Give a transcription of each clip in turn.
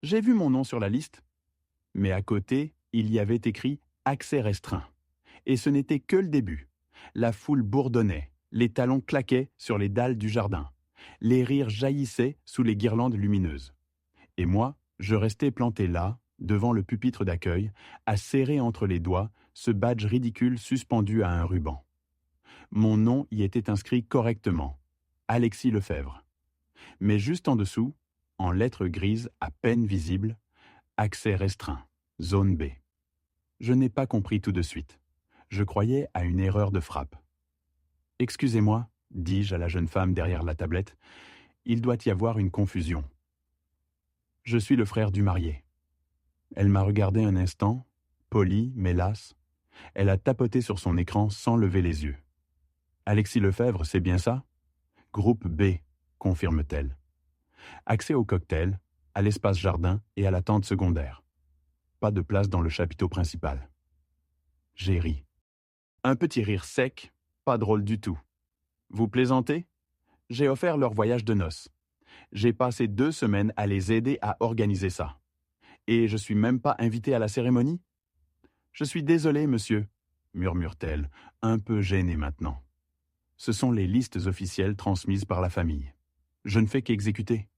J'ai vu mon nom sur la liste, mais à côté, il y avait écrit accès restreint. Et ce n'était que le début. La foule bourdonnait, les talons claquaient sur les dalles du jardin. Les rires jaillissaient sous les guirlandes lumineuses. Et moi, je restais planté là, devant le pupitre d'accueil, à serrer entre les doigts ce badge ridicule suspendu à un ruban. Mon nom y était inscrit correctement. Alexis Lefebvre. Mais juste en dessous, en lettres grises à peine visibles, accès restreint, zone B. Je n'ai pas compris tout de suite. Je croyais à une erreur de frappe. « Excusez-moi, dis-je à la jeune femme derrière la tablette, il doit y avoir une confusion. Je suis le frère du marié. » Elle m'a regardé un instant, polie mais lasse. Elle a tapoté sur son écran sans lever les yeux. « Alexis Lefebvre, c'est bien ça ? Groupe B, confirme-t-elle. Accès au cocktail, à l'espace jardin et à la tente secondaire. Pas de place dans le chapiteau principal. » J'ai ri. Un petit rire sec, pas drôle du tout. « Vous plaisantez ? J'ai offert leur voyage de noces. J'ai passé 2 semaines à les aider à organiser ça. Et je suis même pas invité à la cérémonie ? Je suis désolée, monsieur, murmure-t-elle, un peu gênée maintenant. Ce sont les listes officielles transmises par la famille. Je ne fais qu'exécuter.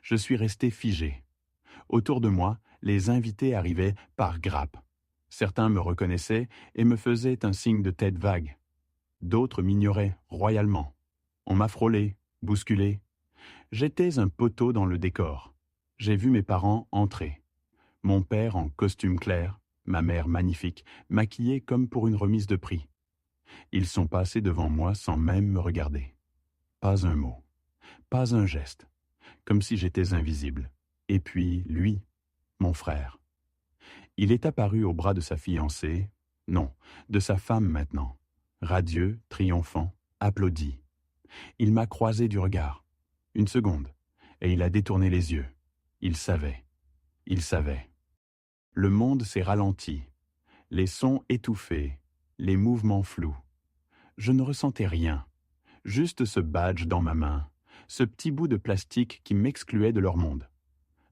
Je suis resté figé. Autour de moi, les invités arrivaient par grappes. Certains me reconnaissaient et me faisaient un signe de tête vague. D'autres m'ignoraient royalement. On m'a frôlé, bousculé. J'étais un poteau dans le décor. J'ai vu mes parents entrer. Mon père en costume clair, ma mère magnifique, maquillée comme pour une remise de prix. Ils sont passés devant moi sans même me regarder. Pas un mot, pas un geste, comme si j'étais invisible. Et puis, lui, mon frère. Il est apparu au bras de sa fiancée, non, de sa femme maintenant, radieux, triomphant, applaudi. Il m'a croisé du regard, 1 seconde, et il a détourné les yeux. Il savait, il savait. Le monde s'est ralenti, les sons étouffés, les mouvements flous. Je ne ressentais rien, juste ce badge dans ma main, ce petit bout de plastique qui m'excluait de leur monde.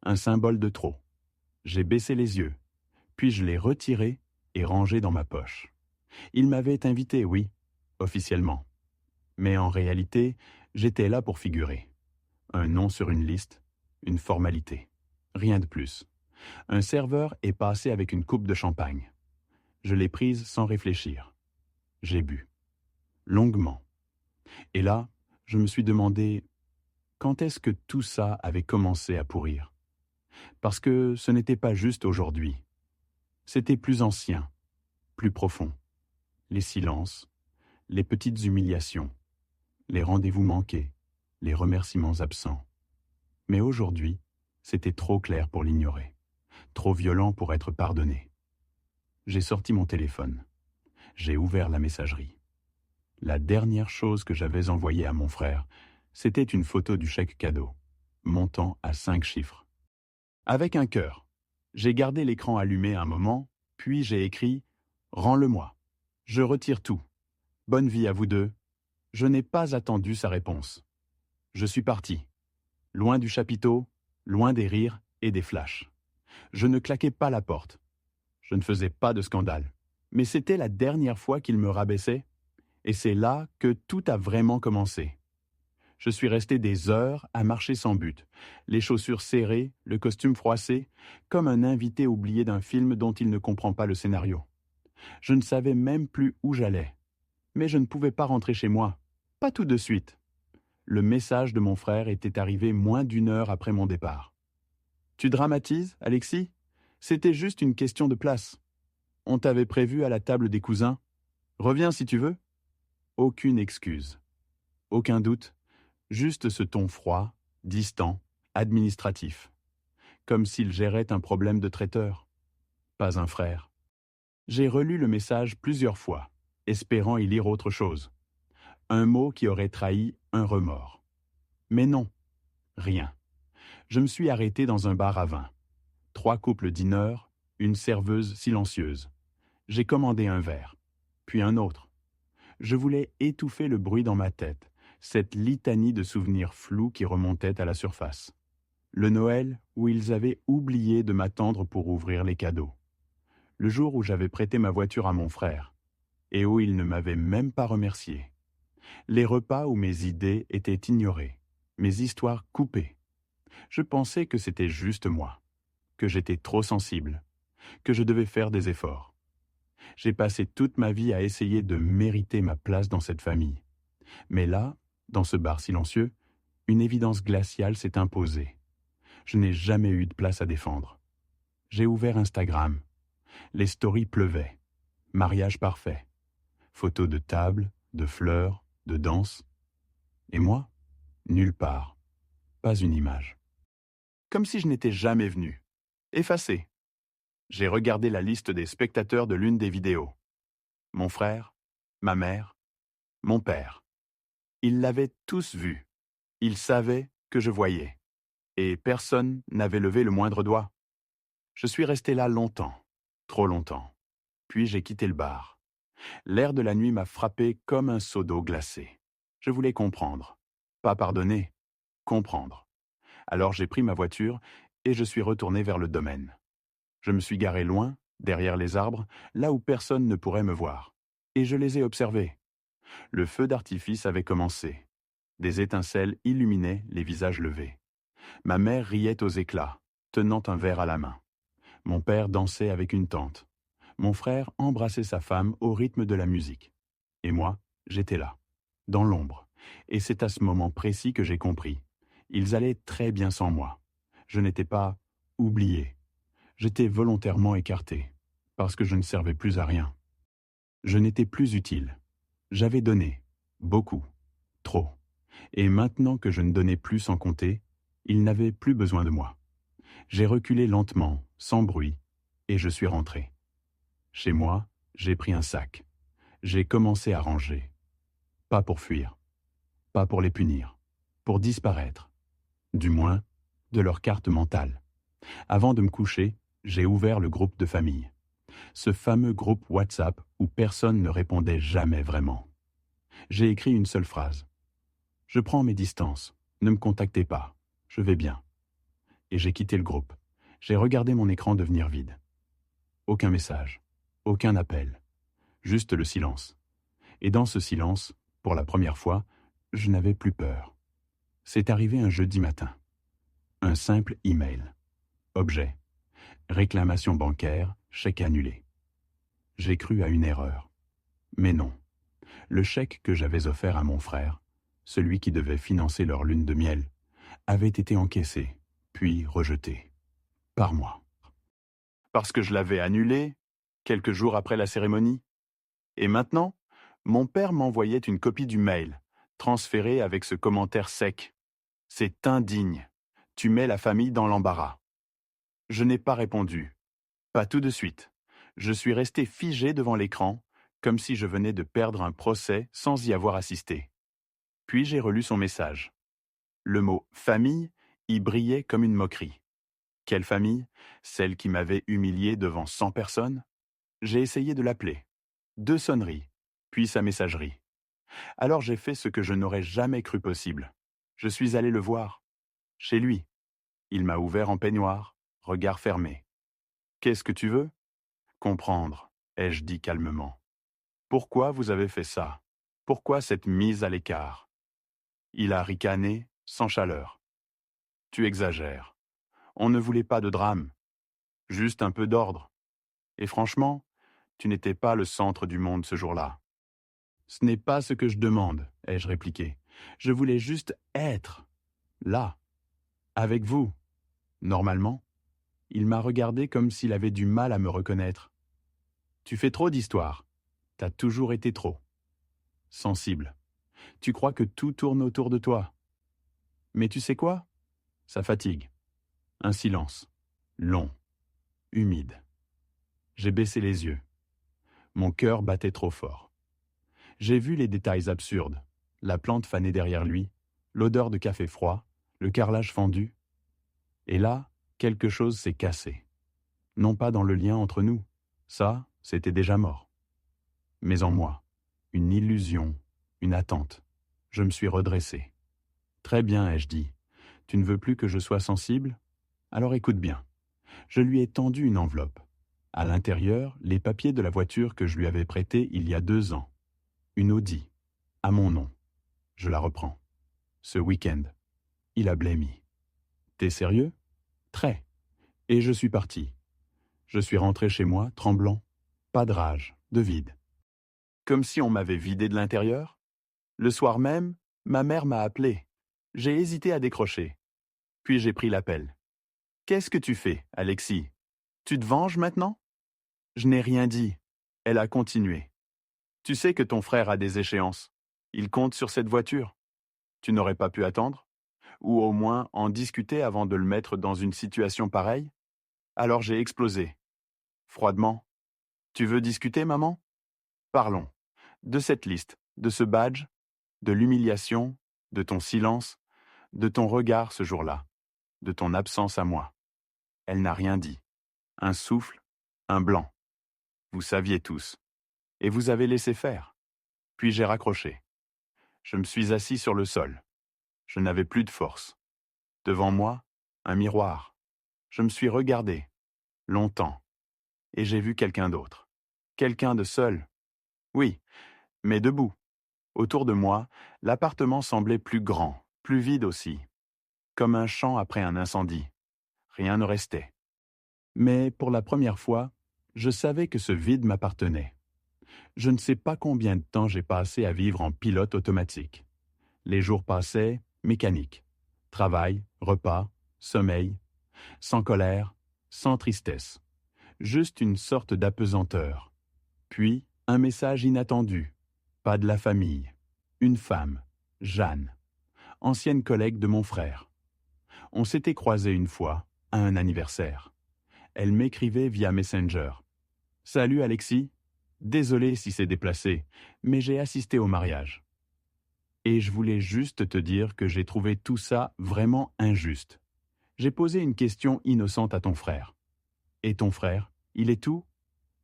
Un symbole de trop. J'ai baissé les yeux, puis je l'ai retiré et rangé dans ma poche. Ils m'avaient invité, oui, officiellement. Mais en réalité, j'étais là pour figurer. Un nom sur une liste, une formalité. Rien de plus. Un serveur est passé avec une coupe de champagne. Je l'ai prise sans réfléchir. J'ai bu. Longuement. Et là, je me suis demandé quand est-ce que tout ça avait commencé à pourrir. Parce que ce n'était pas juste aujourd'hui. C'était plus ancien, plus profond. Les silences, les petites humiliations, les rendez-vous manqués, les remerciements absents. Mais aujourd'hui, c'était trop clair pour l'ignorer, trop violent pour être pardonné. J'ai sorti mon téléphone. J'ai ouvert la messagerie. La dernière chose que j'avais envoyée à mon frère, c'était une photo du chèque cadeau, montant à 5 chiffres. Avec un cœur, j'ai gardé l'écran allumé un moment, puis j'ai écrit « Rends-le-moi. Je retire tout. Bonne vie à vous deux. » Je n'ai pas attendu sa réponse. Je suis parti. Loin du chapiteau, loin des rires et des flashs. Je ne claquais pas la porte. Je ne faisais pas de scandale. Mais c'était la dernière fois qu'il me rabaissait, et c'est là que tout a vraiment commencé. Je suis resté des heures à marcher sans but, les chaussures serrées, le costume froissé, comme un invité oublié d'un film dont il ne comprend pas le scénario. Je ne savais même plus où j'allais. Mais je ne pouvais pas rentrer chez moi. Pas tout de suite. Le message de mon frère était arrivé moins d'1 heure après mon départ. « Tu dramatises, Alexis ? C'était juste une question de place. On t'avait prévu à la table des cousins. Reviens si tu veux. » Aucune excuse. Aucun doute. Juste ce ton froid, distant, administratif. Comme s'il gérait un problème de traiteur. Pas un frère. J'ai relu le message plusieurs fois, espérant y lire autre chose. Un mot qui aurait trahi un remords. Mais non, rien. Je me suis arrêté dans un bar à vin. 3 couples dîneurs, une serveuse silencieuse. J'ai commandé un verre, puis un autre. Je voulais étouffer le bruit dans ma tête, cette litanie de souvenirs flous qui remontaient à la surface. Le Noël où ils avaient oublié de m'attendre pour ouvrir les cadeaux. Le jour où j'avais prêté ma voiture à mon frère et où ils ne m'avaient même pas remercié. Les repas où mes idées étaient ignorées, mes histoires coupées. Je pensais que c'était juste moi, que j'étais trop sensible, que je devais faire des efforts. J'ai passé toute ma vie à essayer de mériter ma place dans cette famille. Mais là, dans ce bar silencieux, une évidence glaciale s'est imposée. Je n'ai jamais eu de place à défendre. J'ai ouvert Instagram. Les stories pleuvaient. Mariage parfait. Photos de table, de fleurs, de danse. Et moi, nulle part. Pas une image. Comme si je n'étais jamais venu. Effacé. J'ai regardé la liste des spectateurs de l'une des vidéos. Mon frère, ma mère, mon père. Ils l'avaient tous vu. Ils savaient que je voyais. Et personne n'avait levé le moindre doigt. Je suis resté là longtemps, trop longtemps. Puis j'ai quitté le bar. L'air de la nuit m'a frappé comme un seau d'eau glacée. Je voulais comprendre. Pas pardonner, comprendre. Alors j'ai pris ma voiture et je suis retourné vers le domaine. Je me suis garé loin, derrière les arbres, là où personne ne pourrait me voir. Et je les ai observés. Le feu d'artifice avait commencé. Des étincelles illuminaient les visages levés. Ma mère riait aux éclats, tenant un verre à la main. Mon père dansait avec une tante. Mon frère embrassait sa femme au rythme de la musique. Et moi, j'étais là, dans l'ombre. Et c'est à ce moment précis que j'ai compris. Ils allaient très bien sans moi. Je n'étais pas oublié. J'étais volontairement écarté, parce que je ne servais plus à rien. Je n'étais plus utile. J'avais donné, beaucoup, trop. Et maintenant que je ne donnais plus sans compter, ils n'avaient plus besoin de moi. J'ai reculé lentement, sans bruit, et je suis rentré. Chez moi, j'ai pris un sac. J'ai commencé à ranger. Pas pour fuir, pas pour les punir, pour disparaître. Du moins, de leur carte mentale. Avant de me coucher, j'ai ouvert le groupe de famille. Ce fameux groupe WhatsApp où personne ne répondait jamais vraiment. J'ai écrit une seule phrase. Je prends mes distances. Ne me contactez pas. Je vais bien. Et j'ai quitté le groupe. J'ai regardé mon écran devenir vide. Aucun message. Aucun appel. Juste le silence. Et dans ce silence, pour la première fois, je n'avais plus peur. C'est arrivé un jeudi matin. Un simple email. Objet. Réclamation bancaire, chèque annulé. J'ai cru à une erreur. Mais non. Le chèque que j'avais offert à mon frère, celui qui devait financer leur lune de miel, avait été encaissé, puis rejeté. Par moi. Parce que je l'avais annulé, quelques jours après la cérémonie. Et maintenant, mon père m'envoyait une copie du mail, transférée avec ce commentaire sec. C'est indigne. Tu mets la famille dans l'embarras. Je n'ai pas répondu. Pas tout de suite. Je suis resté figé devant l'écran, comme si je venais de perdre un procès sans y avoir assisté. Puis j'ai relu son message. Le mot « famille » y brillait comme une moquerie. Quelle famille? Celle qui m'avait humilié devant 100 personnes? J'ai essayé de l'appeler. 2 sonneries, puis sa messagerie. Alors j'ai fait ce que je n'aurais jamais cru possible. Je suis allé le voir. Chez lui. Il m'a ouvert en peignoir, regard fermé. « Qu'est-ce que tu veux ?» ?»« Comprendre, ai-je dit calmement. « Pourquoi vous avez fait ça? Pourquoi cette mise à l'écart ?» Il a ricané, sans chaleur. « Tu exagères. On ne voulait pas de drame. Juste un peu d'ordre. Et franchement, tu n'étais pas le centre du monde ce jour-là. » « Ce n'est pas ce que je demande, ai-je répliqué. Je voulais juste être, là, avec vous. Normalement. Il m'a regardé comme s'il avait du mal à me reconnaître. Tu fais trop d'histoires. T'as toujours été trop. Sensible. Tu crois que tout tourne autour de toi. Mais tu sais quoi? Ça fatigue. Un silence. Long. Humide. J'ai baissé les yeux. Mon cœur battait trop fort. J'ai vu les détails absurdes. La plante fanée derrière lui, l'odeur de café froid, le carrelage fendu. Et là, quelque chose s'est cassé. Non pas dans le lien entre nous. Ça, c'était déjà mort. Mais en moi, une illusion, une attente. Je me suis redressé. Très bien, ai-je dit. Tu ne veux plus que je sois sensible? Alors écoute bien. Je lui ai tendu une enveloppe. À l'intérieur, les papiers de la voiture que je lui avais prêtée il y a 2 ans. Une Audi, à mon nom. Je la reprends. Ce week-end. Il a blêmi. T'es sérieux? Très. Et je suis parti. Je suis rentré chez moi, tremblant. Pas de rage, de vide. Comme si on m'avait vidé de l'intérieur. Le soir même, ma mère m'a appelé. J'ai hésité à décrocher. Puis j'ai pris l'appel. Qu'est-ce que tu fais, Alexis? Tu te venges maintenant? Je n'ai rien dit. Elle a continué. Tu sais que ton frère a des échéances. Il compte sur cette voiture. Tu n'aurais pas pu attendre? Ou au moins en discuter avant de le mettre dans une situation pareille? Alors j'ai explosé. Froidement. Tu veux discuter, maman? Parlons. De cette liste, de ce badge, de l'humiliation, de ton silence, de ton regard ce jour-là, de ton absence à moi. Elle n'a rien dit. Un souffle, un blanc. Vous saviez tous. Et vous avez laissé faire. Puis j'ai raccroché. Je me suis assis sur le sol. Je n'avais plus de force. Devant moi, un miroir. Je me suis regardé, longtemps, et j'ai vu quelqu'un d'autre. Quelqu'un de seul. Oui, mais debout. Autour de moi, l'appartement semblait plus grand, plus vide aussi. Comme un champ après un incendie. Rien ne restait. Mais pour la première fois, je savais que ce vide m'appartenait. Je ne sais pas combien de temps j'ai passé à vivre en pilote automatique. Les jours passaient, mécaniques. Travail, repas, sommeil, sans colère, sans tristesse. Juste une sorte d'apesanteur. Puis, un message inattendu. Pas de la famille. Une femme, Jeanne, ancienne collègue de mon frère. On s'était croisés une fois, à un anniversaire. Elle m'écrivait via Messenger. Salut Alexis, désolé si c'est déplacé, mais j'ai assisté au mariage. Et je voulais juste te dire que j'ai trouvé tout ça vraiment injuste. J'ai posé une question innocente à ton frère. Et ton frère, il est tout?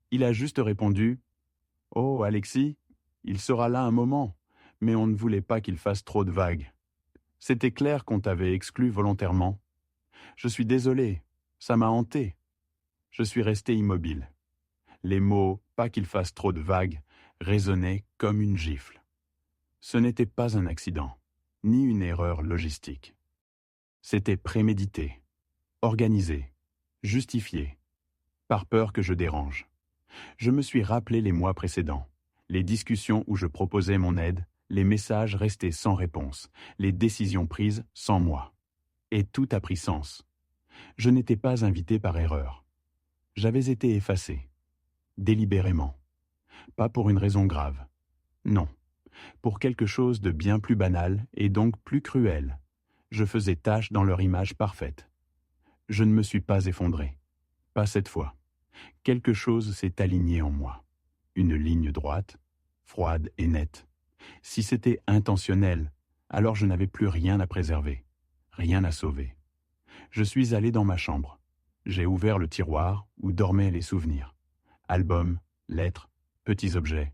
Il a juste répondu « Oh Alexis, il sera là un moment, mais on ne voulait pas qu'il fasse trop de vagues. C'était clair qu'on t'avait exclu volontairement. Je suis désolé, ça m'a hanté. » Je suis resté immobile. Les mots « pas qu'il fasse trop de vagues » résonnaient comme une gifle. Ce n'était pas un accident, ni une erreur logistique. C'était prémédité, organisé, justifié, par peur que je dérange. Je me suis rappelé les mois précédents, les discussions où je proposais mon aide, les messages restés sans réponse, les décisions prises sans moi. Et tout a pris sens. Je n'étais pas invité par erreur. J'avais été effacé, délibérément. Pas pour une raison grave. Non, pour quelque chose de bien plus banal et donc plus cruel. Je faisais tâche dans leur image parfaite. Je ne me suis pas effondré. Pas cette fois. Quelque chose s'est aligné en moi. Une ligne droite, froide et nette. Si c'était intentionnel, alors je n'avais plus rien à préserver, rien à sauver. Je suis allé dans ma chambre. J'ai ouvert le tiroir où dormaient les souvenirs. Albums, lettres, petits objets.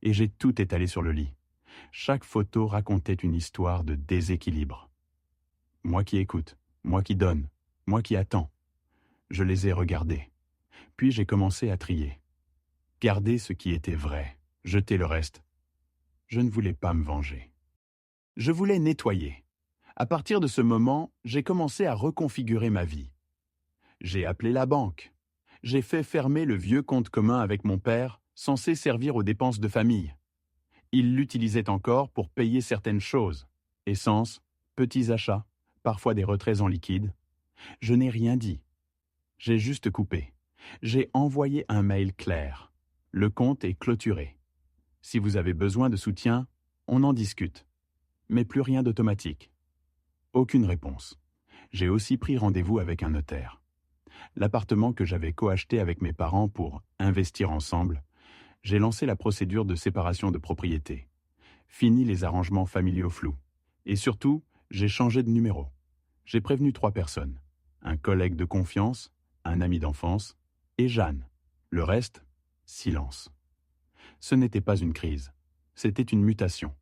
Et j'ai tout étalé sur le lit. Chaque photo racontait une histoire de déséquilibre. Moi qui écoute, moi qui donne, moi qui attends. Je les ai regardés. Puis j'ai commencé à trier. Garder ce qui était vrai, jeter le reste. Je ne voulais pas me venger. Je voulais nettoyer. À partir de ce moment, j'ai commencé à reconfigurer ma vie. J'ai appelé la banque. J'ai fait fermer le vieux compte commun avec mon père, censé servir aux dépenses de famille. Il l'utilisait encore pour payer certaines choses. Essence, petits achats, parfois des retraits en liquide. Je n'ai rien dit. J'ai juste coupé. J'ai envoyé un mail clair. Le compte est clôturé. Si vous avez besoin de soutien, on en discute. Mais plus rien d'automatique. Aucune réponse. J'ai aussi pris rendez-vous avec un notaire. L'appartement que j'avais coacheté avec mes parents pour investir ensemble, j'ai lancé la procédure de séparation de propriété. Fini les arrangements familiaux flous. Et surtout, j'ai changé de numéro. J'ai prévenu 3 personnes. Un collègue de confiance, un ami d'enfance et Jeanne. Le reste, silence. Ce n'était pas une crise. C'était une mutation.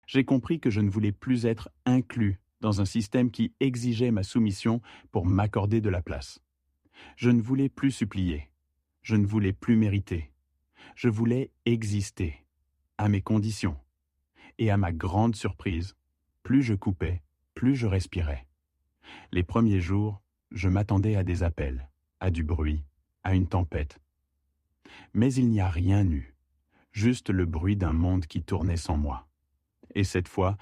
J'ai compris que je ne voulais plus être inclus dans un système qui exigeait ma soumission pour m'accorder de la place. Je ne voulais plus supplier, je ne voulais plus mériter, je voulais exister, à mes conditions. Et à ma grande surprise, plus je coupais, plus je respirais. Les premiers jours, je m'attendais à des appels, à du bruit, à une tempête. Mais il n'y a rien eu, juste le bruit d'un monde qui tournait sans moi. Et cette fois,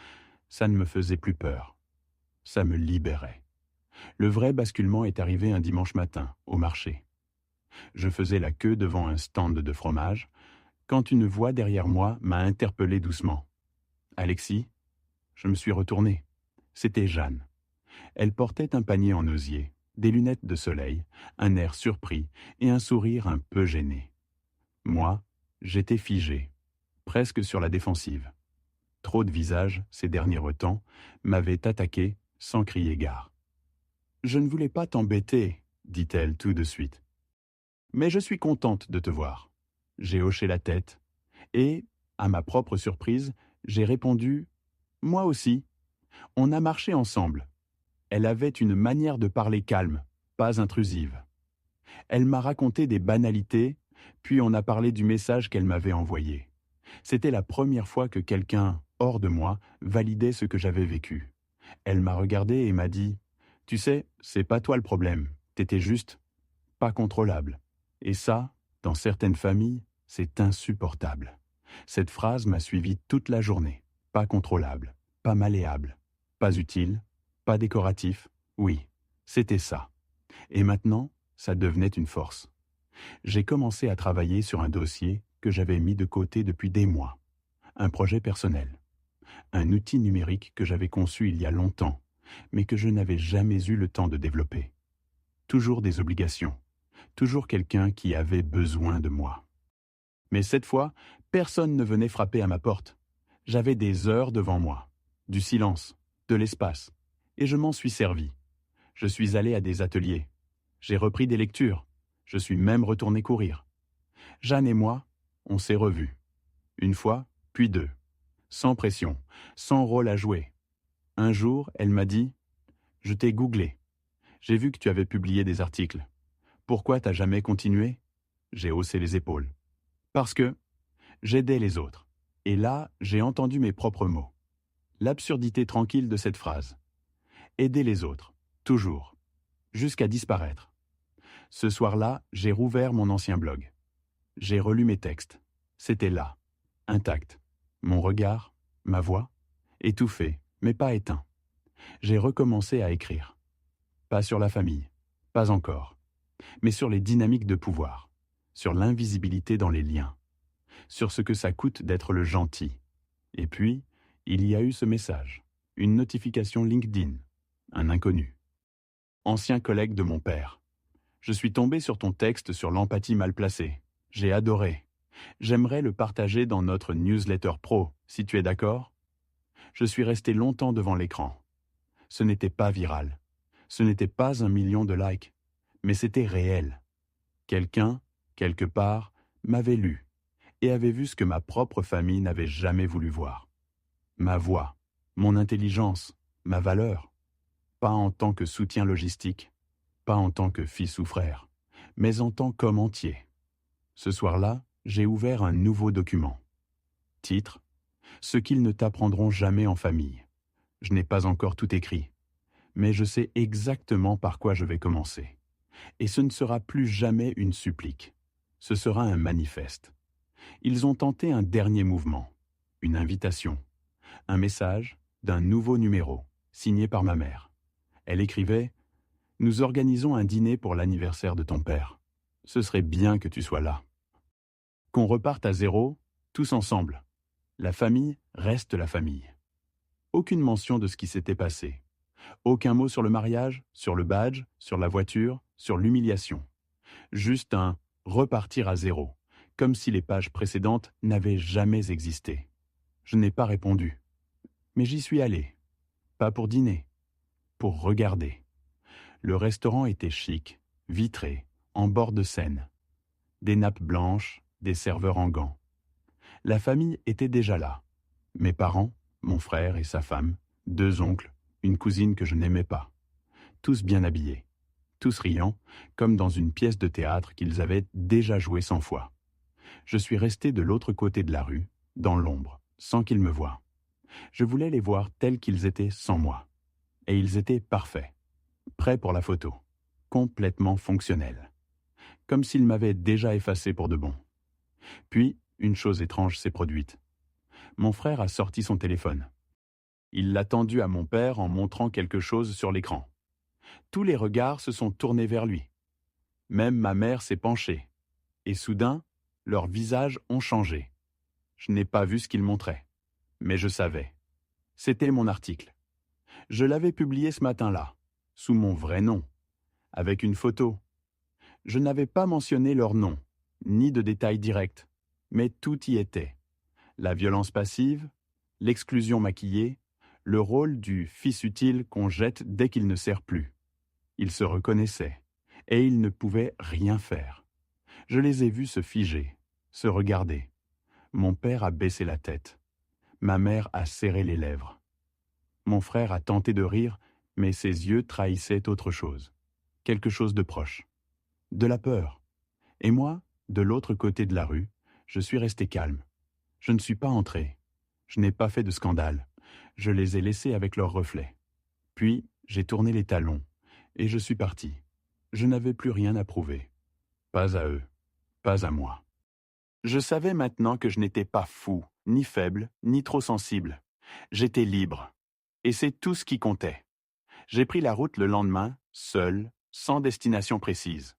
ça ne me faisait plus peur. Ça me libérait. Le vrai basculement est arrivé un dimanche matin, au marché. Je faisais la queue devant un stand de fromage, quand une voix derrière moi m'a interpellé doucement. « Alexis ?» Je me suis retourné. C'était Jeanne. Elle portait un panier en osier, des lunettes de soleil, un air surpris et un sourire un peu gêné. Moi, j'étais figé, presque sur la défensive. Trop de visages, ces derniers temps, m'avaient attaqué sans crier gare. « Je ne voulais pas t'embêter, » dit-elle tout de suite. « Mais je suis contente de te voir. » J'ai hoché la tête et, à ma propre surprise, j'ai répondu « Moi aussi. » On a marché ensemble. Elle avait une manière de parler calme, pas intrusive. Elle m'a raconté des banalités, puis on a parlé du message qu'elle m'avait envoyé. C'était la première fois que quelqu'un, hors de moi, validait ce que j'avais vécu. Elle m'a regardé et m'a dit « Tu sais, c'est pas toi le problème, t'étais juste pas contrôlable. » Et ça, dans certaines familles, c'est insupportable. Cette phrase m'a suivi toute la journée. Pas contrôlable, pas malléable, pas utile, pas décoratif. Oui, c'était ça. Et maintenant, ça devenait une force. J'ai commencé à travailler sur un dossier que j'avais mis de côté depuis des mois. Un projet personnel. Un outil numérique que j'avais conçu il y a longtemps, mais que je n'avais jamais eu le temps de développer. Toujours des obligations. Toujours quelqu'un qui avait besoin de moi. Mais cette fois, personne ne venait frapper à ma porte. J'avais des heures devant moi, du silence, de l'espace, et je m'en suis servi. Je suis allé à des ateliers. J'ai repris des lectures. Je suis même retourné courir. Jeanne et moi, on s'est revus. Une fois, puis deux. Sans pression, sans rôle à jouer. Un jour, elle m'a dit « Je t'ai googlé. J'ai vu que tu avais publié des articles. Pourquoi t'as jamais continué ?» J'ai haussé les épaules. Parce que j'aidais les autres. Et là, j'ai entendu mes propres mots. L'absurdité tranquille de cette phrase. Aider les autres, toujours, jusqu'à disparaître. Ce soir-là, j'ai rouvert mon ancien blog. J'ai relu mes textes. C'était là, intact. Mon regard, ma voix, étouffé, mais pas éteint. J'ai recommencé à écrire. Pas sur la famille, pas encore, mais sur les dynamiques de pouvoir, sur l'invisibilité dans les liens, sur ce que ça coûte d'être le gentil. Et puis, il y a eu ce message, une notification LinkedIn, un inconnu. Ancien collègue de mon père. Je suis tombé sur ton texte sur l'empathie mal placée. J'ai adoré. J'aimerais le partager dans notre newsletter pro, si tu es d'accord. Je suis resté longtemps devant l'écran. Ce n'était pas viral. Ce n'était pas 1 million de likes. Mais c'était réel. Quelqu'un, quelque part, m'avait lu et avait vu ce que ma propre famille n'avait jamais voulu voir. Ma voix, mon intelligence, ma valeur. Pas en tant que soutien logistique, pas en tant que fils ou frère, mais en tant qu'homme entier. Ce soir-là, j'ai ouvert un nouveau document. Titre : Ce qu'ils ne t'apprendront jamais en famille. Je n'ai pas encore tout écrit, mais je sais exactement par quoi je vais commencer. Et ce ne sera plus jamais une supplique. Ce sera un manifeste. Ils ont tenté un dernier mouvement, une invitation, un message d'un nouveau numéro, signé par ma mère. Elle écrivait « Nous organisons un dîner pour l'anniversaire de ton père. Ce serait bien que tu sois là. Qu'on reparte à zéro, tous ensemble. La famille reste la famille. » Aucune mention de ce qui s'était passé. Aucun mot sur le mariage, sur le badge, sur la voiture, sur l'humiliation. Juste un « repartir à zéro », comme si les pages précédentes n'avaient jamais existé. Je n'ai pas répondu. Mais j'y suis allé. Pas pour dîner, pour regarder. Le restaurant était chic, vitré, en bord de Seine. Des nappes blanches, des serveurs en gants. La famille était déjà là. Mes parents, mon frère et sa femme, 2 oncles, une cousine que je n'aimais pas. Tous bien habillés, tous riant, comme dans une pièce de théâtre qu'ils avaient déjà jouée 100 fois. Je suis resté de l'autre côté de la rue, dans l'ombre, sans qu'ils me voient. Je voulais les voir tels qu'ils étaient sans moi. Et ils étaient parfaits, prêts pour la photo, complètement fonctionnels, comme s'ils m'avaient déjà effacé pour de bon. Puis, une chose étrange s'est produite. Mon frère a sorti son téléphone. Il l'a tendu à mon père en montrant quelque chose sur l'écran. Tous les regards se sont tournés vers lui. Même ma mère s'est penchée. Et soudain, leurs visages ont changé. Je n'ai pas vu ce qu'ils montraient. Mais je savais. C'était mon article. Je l'avais publié ce matin-là, sous mon vrai nom, avec une photo. Je n'avais pas mentionné leur nom, ni de détails directs, mais tout y était. La violence passive, l'exclusion maquillée, le rôle du fils utile qu'on jette dès qu'il ne sert plus. Ils se reconnaissaient, et ils ne pouvaient rien faire. Je les ai vus se figer, se regarder. Mon père a baissé la tête. Ma mère a serré les lèvres. Mon frère a tenté de rire, mais ses yeux trahissaient autre chose. Quelque chose de proche. De la peur. Et moi, de l'autre côté de la rue, je suis resté calme. Je ne suis pas entré. Je n'ai pas fait de scandale. Je les ai laissés avec leurs reflets. Puis, j'ai tourné les talons, et je suis parti. Je n'avais plus rien à prouver. Pas à eux, pas à moi. Je savais maintenant que je n'étais pas fou, ni faible, ni trop sensible. J'étais libre. Et c'est tout ce qui comptait. J'ai pris la route le lendemain, seul, sans destination précise.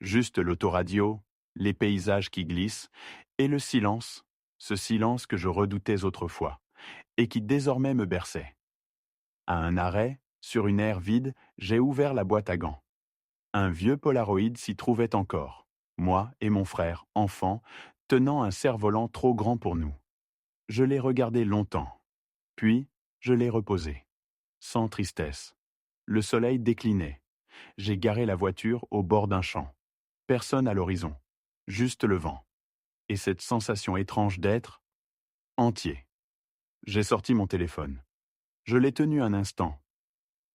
Juste l'autoradio, les paysages qui glissent, et le silence, ce silence que je redoutais autrefois, et qui désormais me berçait. À un arrêt, sur une aire vide, j'ai ouvert la boîte à gants. Un vieux Polaroid s'y trouvait encore, moi et mon frère, enfants, tenant un cerf-volant trop grand pour nous. Je l'ai regardé longtemps, puis je l'ai reposé, sans tristesse. Le soleil déclinait. J'ai garé la voiture au bord d'un champ. Personne à l'horizon, juste le vent. Et cette sensation étrange d'être entier. J'ai sorti mon téléphone. Je l'ai tenu un instant,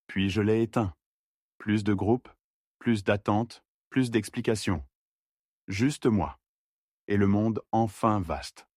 puis je l'ai éteint. Plus de groupes, plus d'attentes, plus d'explications. Juste moi. Et le monde enfin vaste.